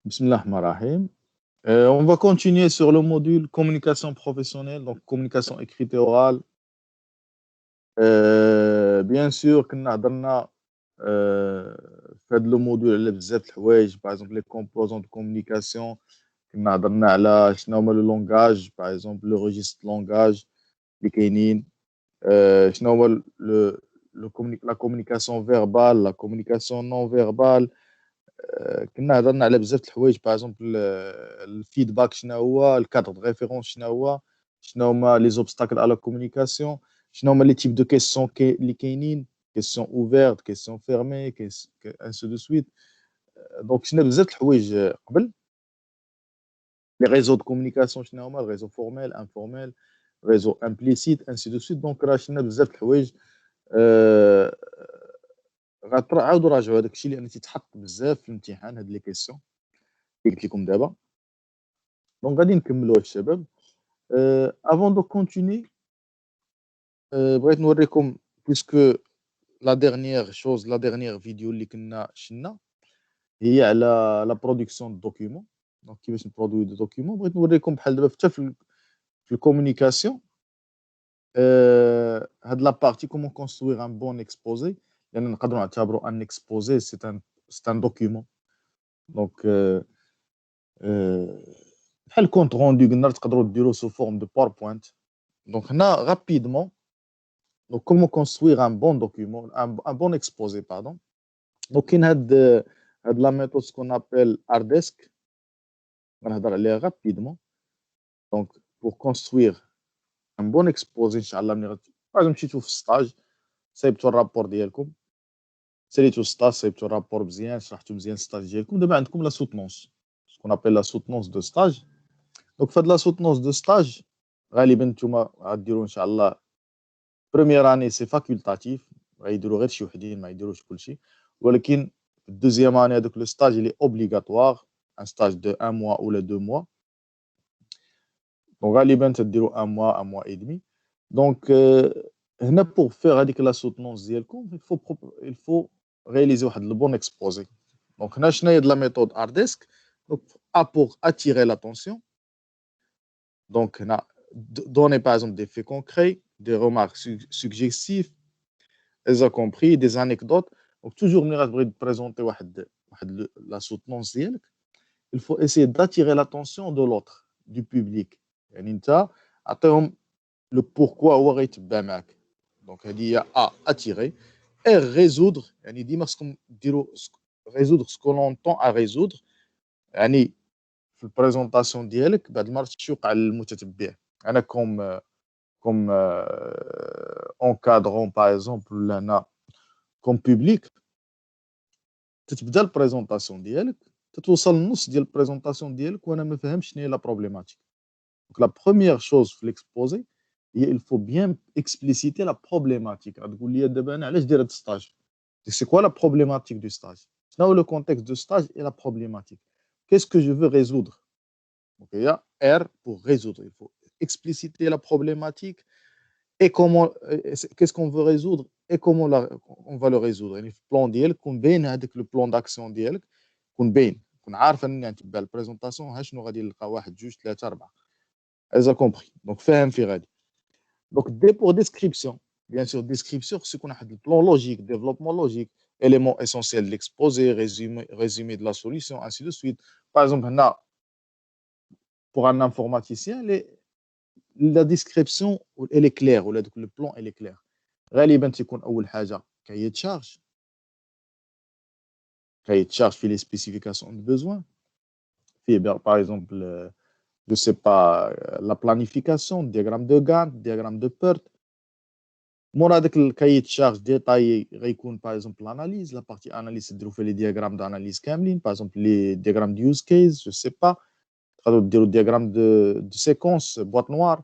Bismillahirrahmanirrahim. On va continuer sur le module communication professionnelle, donc communication écrite et orale. Bien sûr, كنا هضرنا في هذا الموديول على بزاف د الحوايج، par exemple les composants de communication. كنا هضرنا على شنو هما لو لونغاج، par exemple le registre langage اللي كاينين. شنو هو la communication verbale, la communication non verbale. كنا هضرنا على بزاف د الحوايج، باغ اكزومبل الفيدباك شنو هو، الكادر دو ريفيرونس شنو هو، شنو هما لي زوبستاكل على كومونيكاسيون، شنو هما لي تيب دو كيسيون اللي كاينين، كيسيون اوفيرت، كيسيون فيرمي، انسو دو سويت. دونك شنا بزاف د الحوايج قبل. لي ريزو دو كومونيكاسيون شنو هما، الريزو فورميل انفورميل، ريزو امبليسيت انسي دو سويت. دونك راه شنا بزاف د الحوايج. غتعاودوا راجعوا هذاك الشيء لان تيتحط بزاف في الامتحان، هاد لي كيسيون اللي قلت لكم دابا. دونك غادي نكملوا الشباب. افون دو كونتيني، بغيت نوريكم بويسكو لا ديرنيير شوز، لا ديرنيير فيديو اللي كنا شنا هي على لا برودكسيون دو دوكيومون. دونك كيفاش نبرودوي دو دوكيومون. بغيت نوريكم بحال دابا حتى في الكومونيكاسيون. هاد لا بارتي كومون كونستروير ان بون اكسبوزي، لان نقدروا نعتبروا ان اكسبوزي سي ان دوكيومون. دونك بحال كونت روندو قلنا تقدروا ديروا سو فورم دو باوربوينت. Donc, rapidement, donc, comment construire un bon document, un bon exposé, pardon. Donc, il y a de la méthode qu'on appelle Ardesk. On va aller rapidement. Donc, pour construire un bon exposé, Inch'Allah, par exemple, si tu fais un stage, c'est le rapport d'IELCOM. C'est le stage, c'est le rapport bien, c'est le stage d'IELCOM. D'abord, on a la soutenance, ce qu'on appelle la soutenance de stage. Donc, faites la soutenance de stage. غالبا نتوما غديروا ان شاء الله première année c'est facultatif، غيديروا غير شي وحدين ما يديروش كلشي. ولكن الدوزيام اني هذاك لو ستاج اللي اوبليغاتوار، ان ستاج دو 1 mois ولا 2 mois. دونك غالبا تديروا 1 mois 1 mois et demi. دونك هنا بور فيغ هذيك لا سوتونونس ديالكم il faut réaliser واحد لو بون اكسبوزي. دونك هنا شنو هي د لا ميثود ارديسك. دونك pour attirer l'attention. Donc, donner par exemple des faits concrets, des remarques suggestives, ils ont compris, des anecdotes. Donc, toujours, de présenter la soutenance, il faut essayer d'attirer l'attention de l'autre, du public. Le pourquoi donc, il y a à attirer et résoudre. Résoudre ce que l'on entend à résoudre. في البريزونطاسيون ديالك بعض المرات تشوق على المتتبع. انا كوم اونكادرون باغ اكزومبل ولا انا كوم بوبليك، تتبدا البريزونطاسيون ديالك، تتوصل للنص ديال البريزونطاسيون ديالك وانا ما فهمتش شنو هي لا بروبليماتيك. دونك لا بروميير شوز في ليكسبوزي هي il faut bien expliciter la problématique. غتقول لي دابا انا علاش داير هذا الستاج، سي كوا لا بروبليماتيك دو ستاج، شنو هو لو كونتكست دو ستاج اي لا بروبليماتيك، qu'est-ce que je veux résoudre. Donc, il y a R pour résoudre. Il faut expliciter la problématique et comment, qu'est-ce qu'on veut résoudre et comment on va le résoudre. يعني في البلان ديالك كون باين هذاك لو بلان داكسيون ديالك، كون باين، كون عارف انني غنتبع البريزونطاسيون ها شنو غادي نلقى، 1 2 3 4. اذا كومبري. دونك فاهم في غادي. دونك دي بور ديسكريبسيون. بيان سور ديسكريبسيون خص يكون واحد البلان لوجيك، ديفلوبمون لوجيك، élément essentiel de l'exposé, résumé de la solution, ainsi de suite. Par exemple, هنا pour un informaticien, la description elle est claire ولا دوك le plan elle est clair. غالبا تيكون اول حاجه كاية تشارج، كاية تشارج فيه les spécifications de besoin، فيه par exemple je sais pas la planification، diagramme de Gantt، diagramme de PERT. مورا هذاك الكاية تشارج ديتايي غيكون par exemple l'analyse، la partie analyse تديروا فيها les diagrammes d'analyse كاملين، par exemple les diagrammes de use case je sais pas، تقدروا ديروا diagramme de séquence boîte noire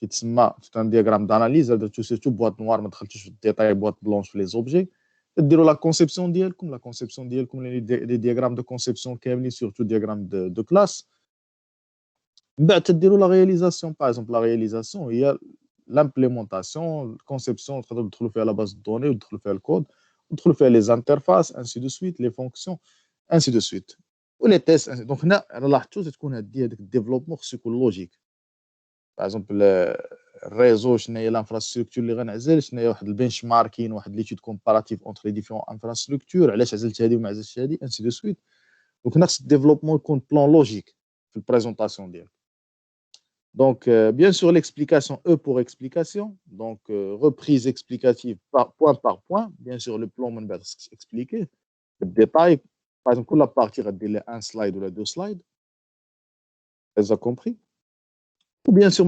كيتسمى في ان دياغرام داناليز. درتو سيرتو بواط نوار، ما دخلتوش في الديتاي بواط بلونش في لي زوبجي. ديروا لا كونسيبسيون ديالكم، لا كونسيبسيون ديالكم لي دياغرام دو كونسيبسيون كاملين، سيرتو دياغرام دو كلاس. من بعد تديروا لا رياليزاسيون. باغ اكزومبل لا رياليزاسيون هي لامبليمونطاسيون، الكونسيبسيون تقدروا تدخلوا فيها لا باز دوني وتدخلوا فيها الكود وتدخلوا فيها لي زانترفاس انسي دو سويت، لي فونكسيون انسي دو سويت. ولي تيست. دونك هنا لاحظتوا تكون هذيك الديفلوبمون خصو يكون لوجيك. باغ اكزومبل الريزو شنو هي الانفراستركتور اللي غنعزل، شنو هي واحد البنش ماركين، واحد ليتود كومباراتيف اونتر لي ديفيرون انفراستركتور، علاش عزلت هذه وما عزلتش هذه انسي دو سويت. دونك هنا خص الديفلوبمون يكون بلان لوجيك في البريزونطاسيون ديالك. Donc, bien sûr, l'explication E pour explication. Donc, reprise explicative par point. Bien sûr, le plan, on va expliquer le détail. Par exemple, la partie, on va un slide ou deux slides. Vous avez compris? Ou bien sûr,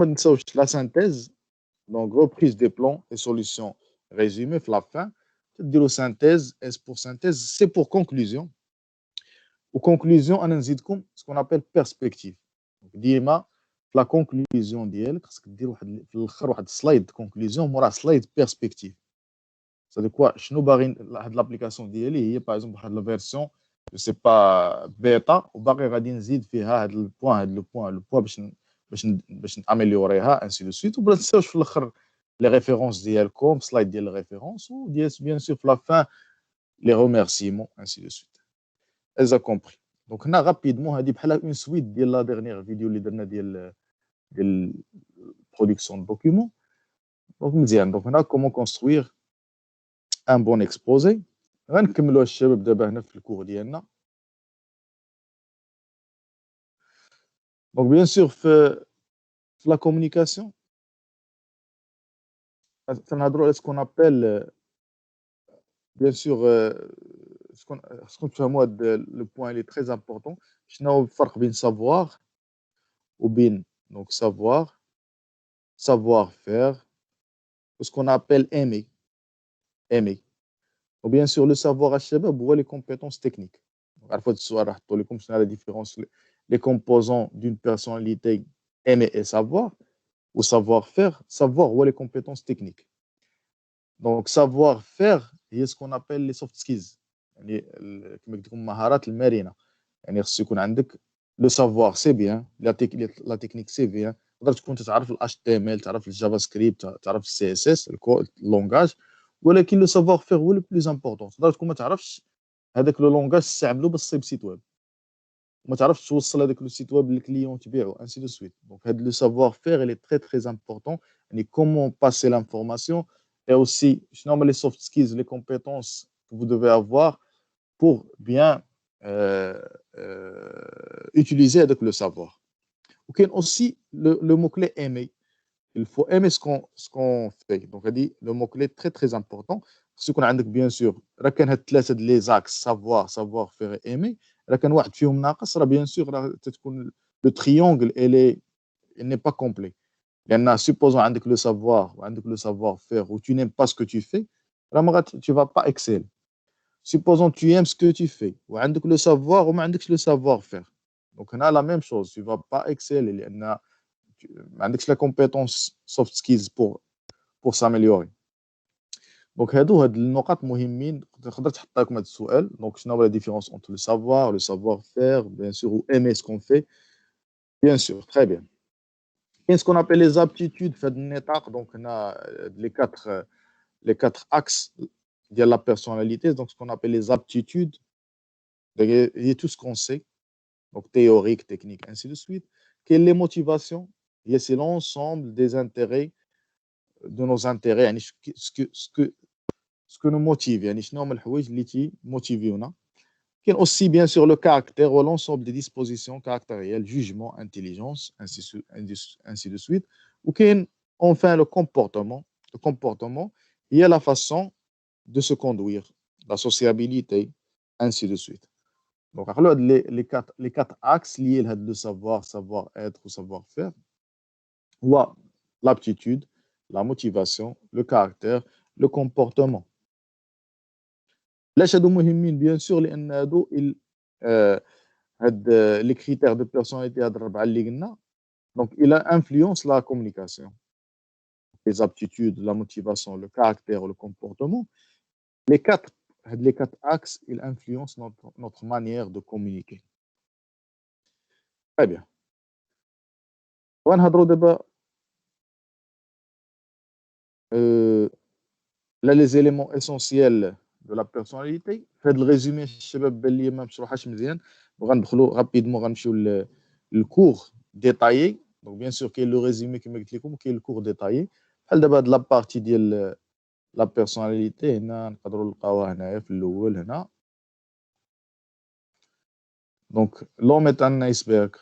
la synthèse. Donc, reprise des plans et solutions résumées, la fin. Dire synthèse, S pour synthèse, c'est pour conclusion. Ou conclusion, on a ce qu'on appelle perspective. Donc, ديما la conclusion ديالك خصك دير واحد في الاخر واحد سلايد كونكلوزيون مورا سلايد بيرسبكتيف. سا دو كوا شنو باغي هاد لابليكاسيون ديالي هي باغ اكزومبل واحد لا فيرسيون جو سي با بيتا وباغي غادي نزيد فيها هاد البوان هاد البوان باش ناميليوريها انسي دو سويت. وما تنساوش في الاخر لي ريفيرونس ديالكم سلايد ديال الريفيرونس وديال بيان سور في لا فان لي ريميرسيمون انسي دو سويت. اذا كومبري. دونك هنا غابيدمون هادي بحال اون سويت ديال لا ديرنيير فيديو اللي درنا ديال production de documents. Donc, donc on a comment construire un bon exposé. غنكملوا الشباب دابا هنا في الكور ديالنا. Donc bien sûr في la communication تنهضروا على ce qu'on appelle bien sûr ce qu'on تفهموا هذا le point il est très important. شنو هو الفرق بين savoir وبين donc savoir faire, ce qu'on appelle aimer. Ou bien sûr, le savoir الشباب هو les compétences techniques. عرفوا هذا السؤال راح نحطوا لكم شنو هي la différence les composants d'une personnalité aimer et savoir ou savoir faire. Savoir هو les compétences techniques. Donc savoir faire هي ce qu'on appelle les soft skills. يعني كما قلت لكم المهارات المرنة. يعني خص يكون عندك le savoir c'est bien, la technique c'est bien. تقدر تكون تعرف ال HTML، تعرف الجافا سكريبت، تعرف السي اس اس اللونغاج، ولكن لو سافوار فيغ هو لو بلوز امبورطون. تقدر تكون ما تعرفش هذاك لو لونغاج تستعملو باش تصيب سيت ويب، وما تعرفش توصل هذاك لو سيت ويب للكليون تبيعو انسي دو سويت. دونك هاد لو سافوار فيغ الي تري تري امبورطون. يعني كومون باسي لانفورماسيون et aussi شنو هما لي سوفت سكيلز لي كومبيتونس que vous devez avoir pour bien utiliser هذاك لو سافوار. وكاين aussi le mot clé aimer. Il faut aimer ce qu'on fait. Donc, elle dit le mot-clé très, très important. Ce qu'on a bien sûr, راه كان هاد ثلاثة les axes savoir faire et aimer. راه كان واحد فيهم ناقص، راه bien sûr راه تتكون le triangle il n'est pas complet. لأن supposons عندك le savoir وعندك le savoir faire ou tu n'aimes pas ce que tu fais, راه tu vas pas exceller. Supposons tu aimes ce que tu fais وعندك le savoir وما عندكش le savoir faire. Donc هنا la même chose, tu vas pas exceller لأن ما عندكش la compétence soft skills pour s'améliorer. دونك هاد النقاط مهمين، تقدر تحط لكم هذا السؤال. دونك شنو هو la différence entre le savoir faire bien sûr ou aimer ce qu'on fait bien sûr. Très bien. كاين ce qu'on appelle les aptitudes في هذا النطاق. دونك هنا les quatre axes ديال la personnalité. Donc ce qu'on appelle les aptitudes هي tout ce qu'on sait, donc théorique, technique, ainsi de suite. كاين les motivations هي c'est l'ensemble des intérêts de nos intérêts. يعني ce que nous motive، يعني شنو هما الحوايج اللي تيموتيفيونا. كاين aussi bien sûr le caractère ou l'ensemble des dispositions caractérielles, jugement, intelligence, ainsi de suite. وكاين enfin le comportement. Le comportement هي la façon de se conduire, la sociabilité, ainsi de suite. Donc les quatre axes liés à le savoir être ou savoir faire هو l'aptitude, la motivation, le caractère, le comportement. علاش هادو مهمين؟ بيان سور لان هادو هاد لي كريتير دو بيرسوناليتي هاد الربعه اللي قلنا. دونك الى انفلونس لا كومونيكاسيون، les aptitudes, la motivation, le caractère, le comportement. Les quatre axes, ils influencent notre manière de communiquer. Très bien. ونهضروا دابا là les éléments essentiels de la personnalité. في هذا الريزومي الشباب بان لي ما مشروحاش مزيان. وغندخلوا رابيدمون غنمشيو للكور ديتايي. دونك بيان سور كاين لو ريزومي كما قلت لكم، وكاين الكور ديتايي. بحال دابا هاد لابارتي ديال لا بيرسوناليتي هنا نقدروا نلقاوها هنايا في الاول هنا. دونك l'homme est un iceberg.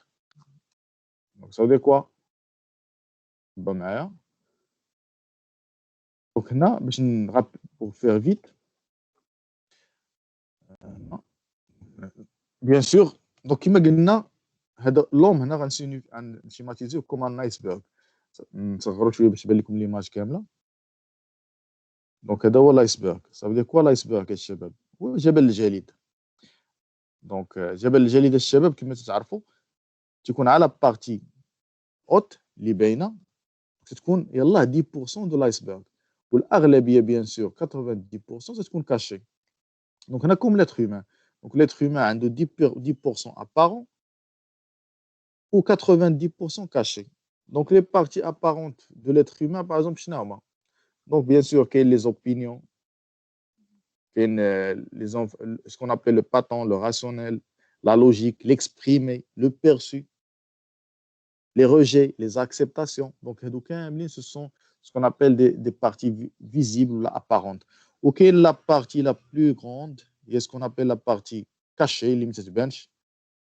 دونك ça veut dire quoi؟ با معايا. دونك هنا باش pour faire vite بيان سور. دونك كيما قلنا هذا لوم هنا غنسيماتيزيو كوم ان ايسبرغ. نصغروا شويه باش تبان لكم ليماج كامله. دونك هذا هو الايسبرغ. صافي دير كوا الايسبرغ الشباب؟ هو جبل الجليد. دونك جبل الجليد الشباب كما تعرفوا تكون على بارتي اوت اللي باينه، تكون يلاه 10% دو الايسبرغ، والاغلبيه بيان سور 90% تكون كاشي. دونك هنا كوم لاتر هيومان. دونك لاتر هيومان عنده 10% apparent ou 90% caché. Donc les parties apparentes de l'être humain, par exemple, شنو donc bien sûr qu'il y a les opinions, qu'il y a ce qu'on appelle le patent, le rationnel, la logique, l'exprimé, le perçu, les rejets, les acceptations. Donc ce sont ce qu'on appelle des parties visibles ou apparentes. Ok, la partie la plus grande, il y a ce qu'on appelle la partie cachée, limited bench,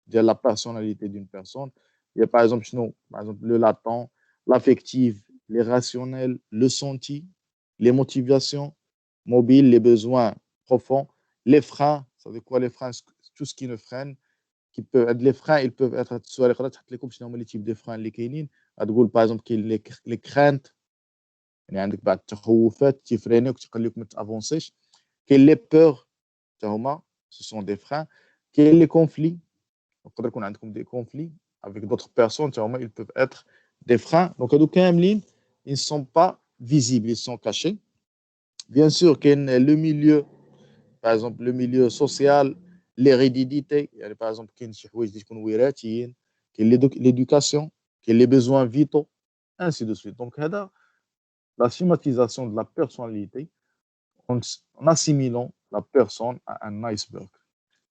de la personnalité d'une personne. Il y a par exemple, le latent, l'affectif, les rationnels, le senti, les motivations mobiles, les besoins profonds, les freins. Ça veut dire quoi les freins? Tout ce qui nous freine. Qui peut être les freins, ils peuvent être soit les types de freins اللي كاينين. par exemple les craintes. يعني عندك بعض التخوفات تيفرينيوك تخليوك ما تافونسيش. كاين les peurs حتى هما ce sont des freins. كاين les conflits. يقدر يكون عندكم des conflits avec d'autres personnes, ils peuvent être des freins. Donc, ils ne sont pas visibles, ils sont cachés. Bien sûr, le milieu, par exemple, le milieu social, l'hérédité, par exemple, l'éducation, les besoins vitaux, ainsi de suite. Donc, la schématisation de la personnalité en assimilant la personne à un iceberg.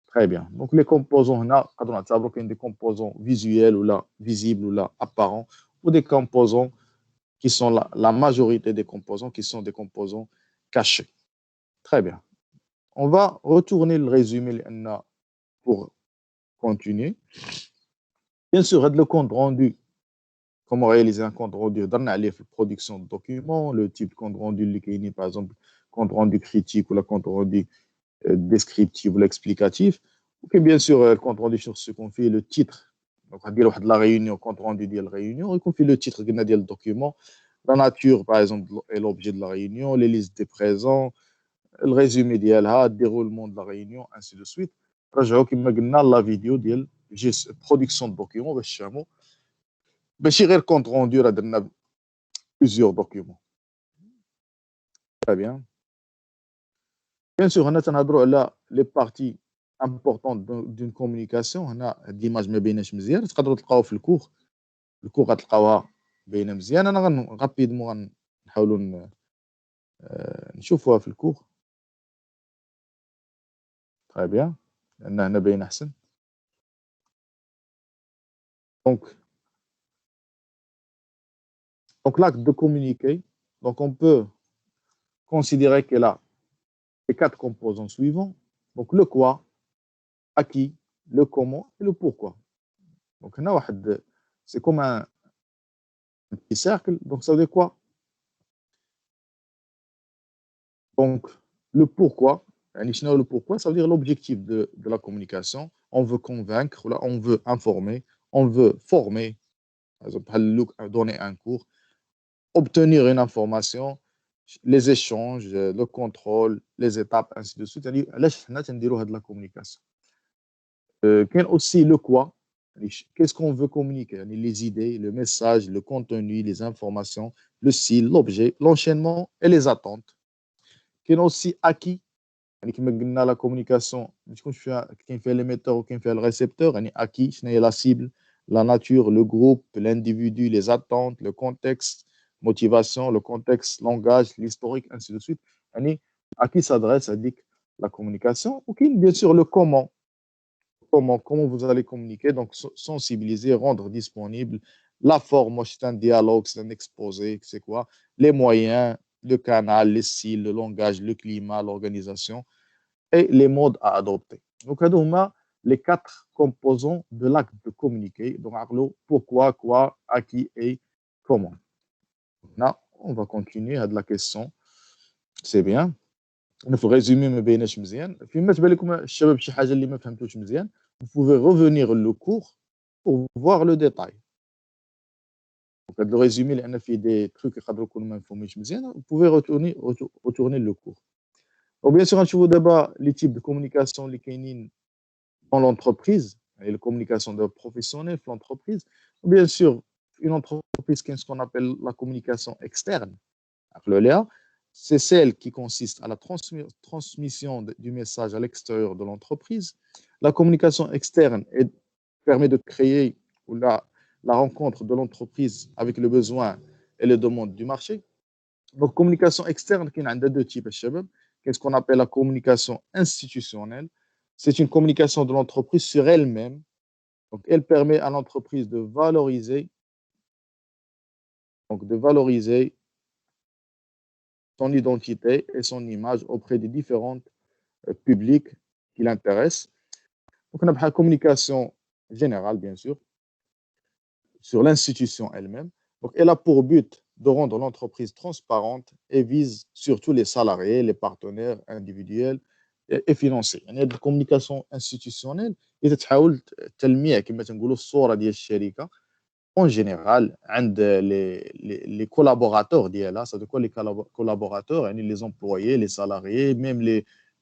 Très bien. Donc, les composants, on a des composants visuels ou là, visibles ou là, apparents, ou des composants qui sont la majorité des composants qui sont des composants cachés. Très bien. On va retourner le résumé pour continuer. Bien sûr, le compte rendu, comment réaliser un compte rendu dans la production de documents, le type de compte rendu, par exemple, compte rendu critique ou le compte rendu descriptif ou l'explicatif. Ok, bien sûr, le compte rendu sur ce qu'on fait, le titre. Donc, on va dire la réunion, compte rendu de la réunion, et qu'on fait le titre du document, la nature, par exemple, et l'objet de la réunion, les listes des présents, le résumé le déroulement de la réunion, ainsi de suite. رجعوا كما قلنا la vidéo ديال production de documents باش تفهموا ماشي غير compte rendu راه درنا plusieurs documents. Très bien. Bien sûr, هنا تنهضروا على les parties importante d'une communication. هنا هاد ليماج ما بيناش مزيان، تقدروا تلقاوها في الكور غتلقاوها باينه مزيان. انا غابيدمون غنحاولوا نشوفوها في الكور. تري بيان، لان هنا باين احسن. Donc l'acte de communiquer, donc on peut considérer qu'elle a les 4 composants suivants. Donc le quoi, à qui, le comment et le pourquoi. Donc c'est comme un petit cercle. Donc ça veut dire quoi? Donc le pourquoi, le pourquoi, ça veut dire l'objectif de la communication. On veut convaincre, on veut informer, on veut former, par exemple, donner un cours, obtenir une information, les échanges, le contrôle, les étapes, ainsi de suite. علاش حنا تنديروا هاد la communication. كاين aussi le quoi. Qu'est-ce qu'on veut communiquer? Les idées, le message, le contenu, les informations, le style, l'objet, l'enchaînement et les attentes. كاين aussi à qui. كما قلنا la communication كاين فيها l'émetteur وكاين فيها le récepteur. à qui شنو هي la cible, la nature, le groupe, l'individu, les attentes, le contexte, motivation, le contexte, langage, l'historique, ainsi de suite. À qui s'adresse la communication. Ou bien sûr le comment. comment vous allez communiquer, donc sensibiliser, rendre disponible. La forme, c'est un dialogue, c'est un exposé, c'est quoi? Les moyens, le canal, les styles, le langage, le climat, l'organisation et les modes à adopter. Donc, les 4 composants de l'acte de communiquer. Donc, pourquoi, quoi, à qui et comment. Là, on va continuer à de la question. C'est bien. Il faut résumer ما بيناش مزيان. فيما تبان لكم الشباب شي حاجه اللي ما فهمتوش مزيان, vous pouvez revenir le cours pour voir le détail. Donc, le résumé, لأن فيه des trucs يقدروا يكونوا ما مفهومينش مزيان, vous pouvez retourner le cours. Donc, bien sûr, غنشوفوا دابا les types de communication اللي كاينين dans l'entreprise et la communication de professionnels dans l'entreprise. Bien sûr, une entreprise qui est ce qu'on appelle la communication externe. Le LEA, c'est celle qui consiste à la transmission du message à l'extérieur de l'entreprise. La communication externe permet de créer la rencontre de l'entreprise avec le besoin et les demandes du marché. Donc, communication externe, qui a deux types, qu'est-ce qu'on appelle la communication institutionnelle. C'est une communication de l'entreprise sur elle-même. Donc, elle permet à l'entreprise de valoriser son identité et son image auprès des différents publics qui l'intéressent. Donc, on a la communication générale, bien sûr, sur l'institution elle-même. Donc, elle a pour but de rendre l'entreprise transparente et vise surtout les salariés, les partenaires individuels et financiers. يعني هذه الكومونيكاسيون انستيتيسيونيل اللي تحاول تلميع كما تنقولوا الصوره ديال الشركه اون جينيرال عند لي كولابوراتور ديالها, ça veut dire quoi les collaborateurs, يعني les employés, les salariés, même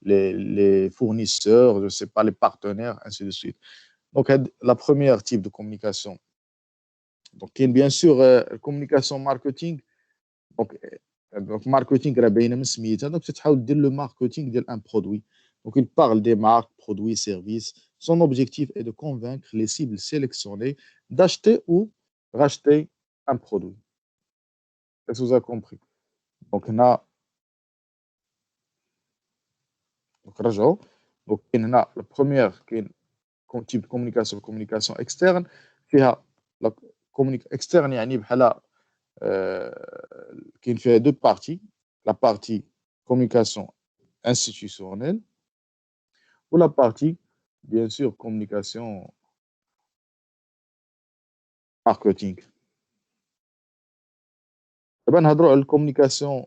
les fournisseurs, je sais pas, les partenaires, ainsi de suite. Donc la première type de communication, donc il y a bien sûr communication marketing. Donc marketing راه باينه من سميتها, donc تحاول دير le marketing ديال un produit. Donc il parle des marques, produits, services. Son objectif est de convaincre les cibles sélectionnées d'acheter ou racheter un produit. Est-ce que vous avez compris? Donc on a donc la première type de communication externe فيها la communication externe يعني بحال qui fait deux parties, la partie communication institutionnelle ou la partie, bien sûr, communication marketing. دابا نهضروا على الكومونيكاسيون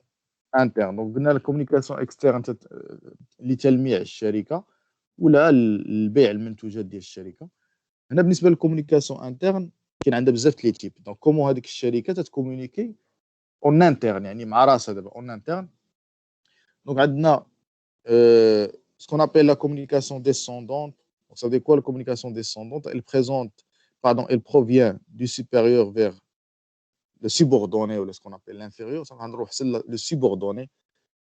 interne. Donc قلنا الكومونيكاسيون externe لتلميع الشركه ولا البيع المنتوجات ديال الشركه. هنا بالنسبه للكومونيكاسيون interne كاين عندها بزاف لي تيب. دونك كومون هذيك الشركه تتكومونيكي اون انترن, يعني مع راسها دابا اون انترن. دونك عندنا ce qu'on appelle la communication descendante. Donc, ça veut dire quoi la communication descendante? Elle provient du supérieur vers le subordonné, ou ce qu'on appelle l'inférieur. Le subordonné,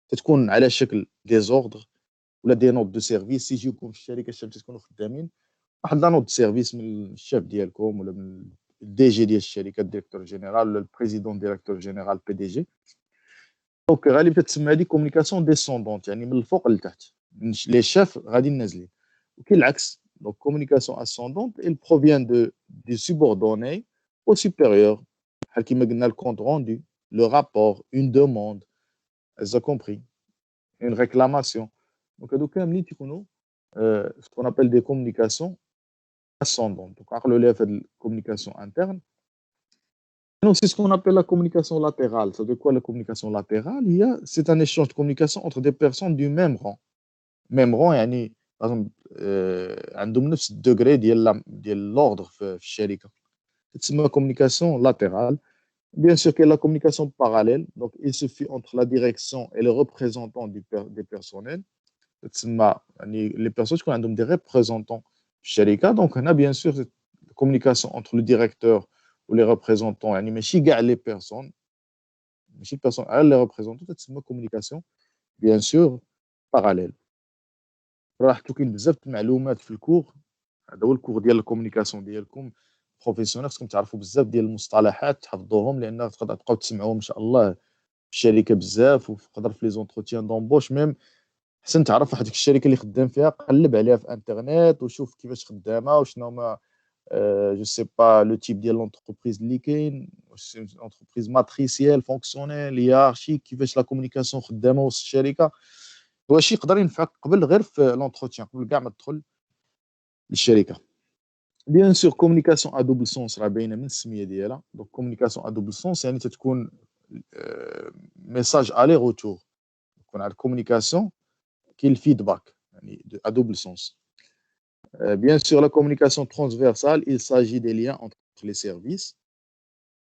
تتكون على شكل des ordres ولا des notes de service. يجيكم في الشركه الشباب تكونوا خدامين واحد لا نوت سيرفيس من الشيف ديالكم ولا من الدي جي ديال الشركه, الديريكتور جينيرال ولا البريزيدون ديريكتور جينيرال بي دي جي. دونك غالبا تسمى هذه كومونيكاسيون ديسوندونت, يعني من الفوق لتحت, لي شيف غادي نازلين. وكاين العكس, دونك كومونيكاسيون اسوندونت il provient du subordonné au supérieur, بحال كيما قلنا الكونت روندو, le rapport, une demande, vous avez compris, une réclamation. Donc هادو كاملين تيكونوا ce qu'on appelle des communications ascendantes. Donc عقلوا ليها في هاد الكومونيكاسيون interne. Non, c'est ce qu'on appelle la communication latérale. Ça veut dire quoi la communication latérale? C'est un échange de communication entre des personnes du même rang. Même rang, يعني par exemple عندهم نفس الدوغري ديال l'ordre في الشركة. تسمى communication latérale. Bien sûr qu'il y a la communication parallèle. Donc il se fait entre la direction et les représentants des personnels. تسمى يعني les personnes qui ont des représentants في الشركة. Donc on a bien sûr cette communication entre le directeur ou les représentants, يعني ماشي كاع les personnes, ماشي personnes على les représentants, تسمى communication bien sûr parallèle. راه حطوا كاين بزاف د المعلومات في الكور. هذا هو الكور ديال الكومونيكاسيون ديالكم بروفيسيونيل. خصكم تعرفوا بزاف ديال المصطلحات تحفظوهم, لان تقدروا تبقاو تسمعوهم ان شاء الله في الشركه بزاف, وتقدر في لي زونتروتيان دومبوش ميم حسن تعرف واحد الشركه اللي خدام فيها، قلب عليها في انترنت وشوف كيفاش خدامه وشنو هما جو سي با لو تيب ديال لونتربريز اللي كاين، واش لونتربريز ماتريسيال فونكسيونيل هيرارشيك، كيفاش لا كومونيكاسيون خدامه وسط الشركه. واش يقدر ينفعك قبل غير في لونتروتيان، قبل كاع ما تدخل للشركه. بيان سور كومونيكاسيون ا دوبل سونس راه باينه من السميه ديالها. دونك كومونيكاسيون ا دوبل سونس يعني تتكون ميساج الي روتور، يكون عندك كومونيكاسيون كاين الفيدباك يعني ا دوبل سونس. Bien sûr, la communication transversale, il s'agit des liens entre les services.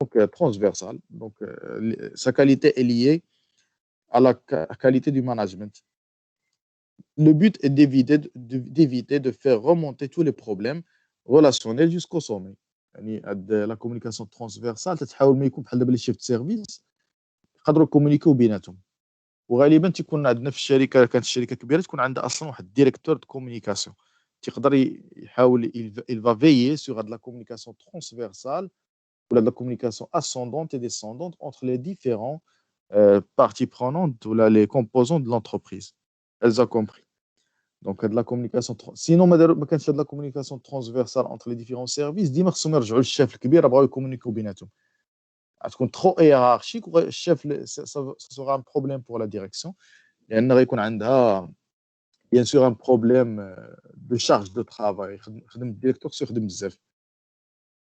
Donc, transversale. Donc, sa qualité est liée à la qualité du management. Le but est d'éviter de faire remonter tous les problèmes relationnels jusqu'au sommet. يعني la communication transversale تتحاول ما يكون بحال دابا لي شيف سيرفيس يقدروا يكومونيكيو بيناتهم. وغالبا تيكون عندنا في الشركه، كانت الشركه كبيره تكون عندها اصلا واحد الديريكتور دو كومونيكاسيون تيقدر يحاول il va veiller sur de la communication transversale ou de la communication ascendante et descendante entre les différents parties prenantes ou là, les composants de l'entreprise. Elle a compris. Donc de la communication sinon ما كانش de la communication transversale entre les différents services ديما خصهم يرجعوا للشيف الكبير بغاو يكومونيكيو بيناتهم. تكون trop hiérarchique والشيف ça sera un problème pour la direction لان غيكون عندها bien sûr un problème de charge de travail. خدم الديريكتور يخدم بزاف.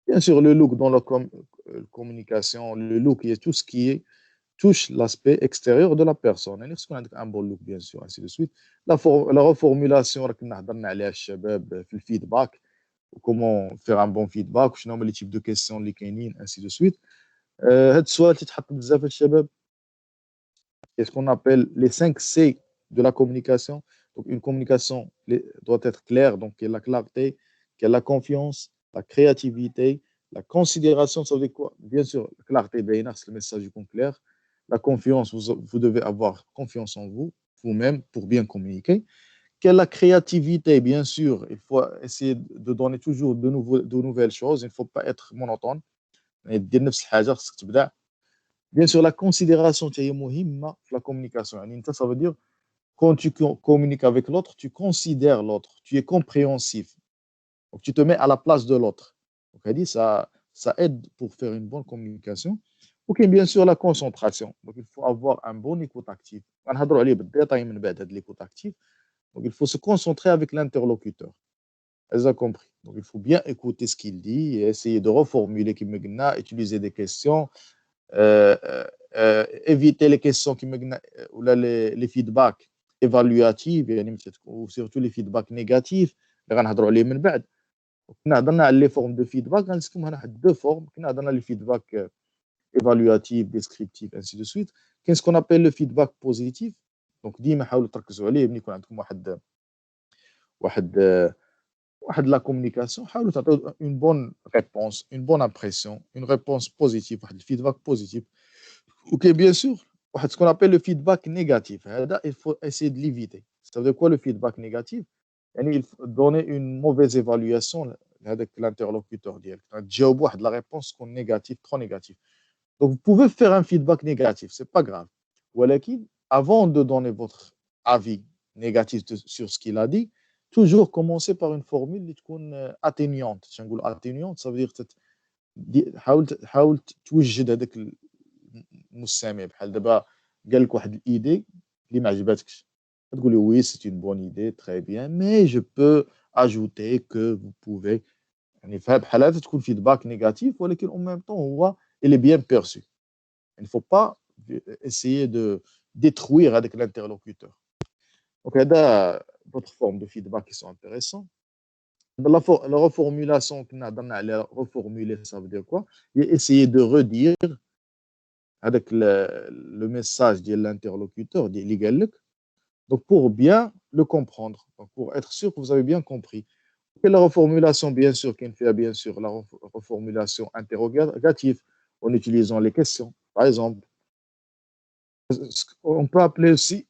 Bien sûr le look dans la communication, le look il y a tout ce qui est touche l'aspect extérieur de la personne. يعني خص يكون عندك un bon look bien sûr ainsi de suite. La reformulation راه كنا هضرنا عليها الشباب في الفيدباك وكومون faire un bon feedback وشنو هما لي تيب دو كيسيون اللي كاينين ainsi de suite. هاد السؤال تيتحط بزاف الشباب. C'est ce qu'on appelle les 5 C de la communication. Donc, une communication doit être claire, donc il y a la clarté, il y a la confiance, la créativité, la considération, ça veut dire quoi? Bien sûr, la clarté, c'est le message est clair. La confiance, vous devez avoir confiance en vous, vous-même, pour bien communiquer. Quelle la créativité, bien sûr, il faut essayer de donner toujours de nouvelles choses, il ne faut pas être monotone. Bien sûr, la considération, c'est la communication. Ça veut dire, quand tu communiques avec l'autre, tu considères l'autre, tu es compréhensif. Donc, tu te mets à la place de l'autre. Donc, ça aide pour faire une bonne communication. Ok, bien sûr, la concentration. Donc, il faut avoir un bon écoute active. L'écoute active. Donc, il faut se concentrer avec l'interlocuteur. Elle a compris. Donc, il faut bien écouter ce qu'il dit et essayer de reformuler, utiliser des questions. Éviter les questions ou les feedbacks évaluatifs ou surtout les feedbacks négatifs اللي غنهضروا عليه من بعد. كنا هضرنا على لي فورم دو فيدباك، غنسكم هنا واحد دو فورم. كنا هضرنا لي فيدباك évaluatif descriptif ainsi de suite. كاين سكون ابل لو فيدباك بوزيتيف. دونك ديما حاولوا تركزوا عليه ملي يكون عندكم واحد لا كومونيكاسيون. حاولوا تعطيو اون بون ريبونس، اون بون امبرسيون، اون ريبونس بوزيتيف، واحد الفيدباك بوزيتيف. Ok, bien sûr, ce qu'on appelle le feedback négatif. Il faut essayer de l'éviter. Ça veut dire quoi le feedback négatif? Il faut donner une mauvaise évaluation avec l'interlocuteur. La réponse négative, trop négative. Donc, vous pouvez faire un feedback négatif, c'est pas grave. Avant de donner votre avis négatif sur ce qu'il a dit, toujours commencer par une formule atténuante. Atténuante, ça veut dire حاول توجد هذاك المستمع. بحال دابا قال لك واحد الايدي اللي ما عجباتكش، تقول له وي سي اون بون ايدي تري بيان مي جو بو اجوتي كو فو بوفي. يعني بحال هذا تكون فيدباك نيجاتيف ولكن اون ميم طون هو il est bien perçu. Il ne faut pas essayer de détruire avec l'interlocuteur. Donc هذا d'autres formes de feedback qui sont intéressants. La reformulation كنا هضرنا عليها reformuler ça veut dire quoi? Essayer de redire avec le message de l'interlocuteur, donc pour bien le comprendre, donc pour être sûr que vous avez bien compris. Et la reformulation, bien sûr, qui fait bien sûr la reformulation interrogative en utilisant les questions. Par exemple, on peut appeler aussi,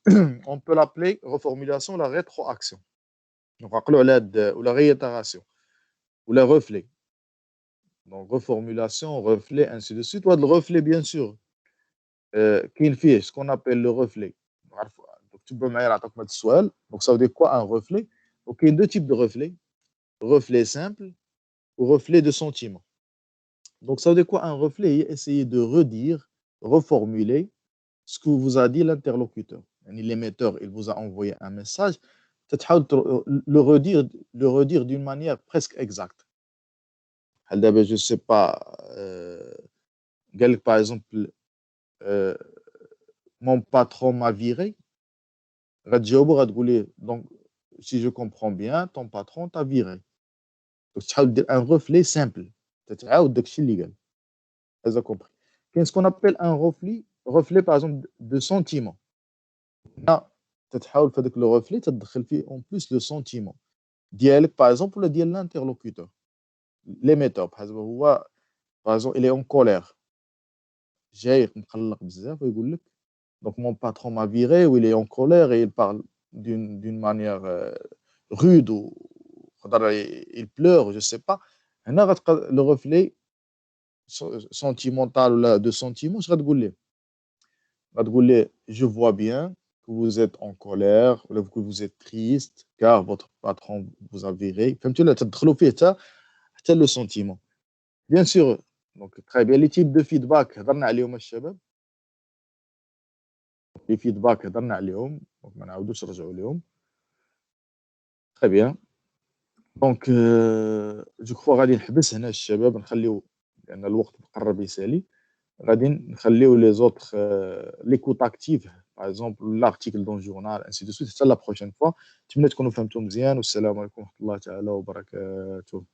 on peut l'appeler reformulation la rétroaction. Donc, ou la réitération, ou le reflet. Donc, reformulation, reflet, ainsi de suite. Ou le reflet, bien sûr. Qu'il fait ce qu'on appelle le reflet. Donc, تبعوا معايا نعطيكم هذا السؤال. دونك ça veut dire quoi un reflet؟ وكاين دو تيب دو reflet، reflet simple ou reflet de sentiment. Donc ça veut dire quoi un reflet؟ Essayer de redire, reformuler ce que vous a dit l'interlocuteur. يعني l'émetteur il vous a envoyé un message، تحاول le redire d'une manière presque exacte. بحال دابا je sais pas قال لك par exemple mon patron m'a viré، غتجاوبو غتقول ليه donc si je comprends bien ton patron t'a viré. Donc تحاول دير un reflet simple، تتعاود داكشي اللي قال. هذا compris. كاين ce qu'on appelle un reflet par exemple de sentiment. هنا تتحاول في هذاك لو reflet تدخل فيه en plus le sentiment ديالك par exemple ولا ديال l'interlocuteur l'émetteur. بحال هو par exemple il est en colère، جاي مقلق بزاف ويقول لك donc mon patron m'a viré ou il est en colère et il parle d'une manière rude ou il pleure je sais pas. هنا غتلقى le reflet sentimental ولا de sentiment اش غتقول ليه؟ غتقول ليه je vois bien que vous êtes en colère ou que vous êtes triste car votre patron vous a viré. فهمتوا ولا تدخلوا فيه حتى le sentiment bien sûr. donc très bien les types de feedback هضرنا عليهم الشباب، les feedback هضرنا عليهم دونك ما نعاودوش نرجعوا لهم. très bien دونك جو كخوا غادي نحبس هنا الشباب نخليو لان الوقت قرب يسالي. غادي نخليو لي زوطخ ليكوت اكتيف باغ اكزومبل لارتيكل دون جورنال انسي دو سويت حتى لا بروشين فوا. نتمنى تكونوا فهمتوا مزيان والسلام عليكم ورحمه الله تعالى وبركاته.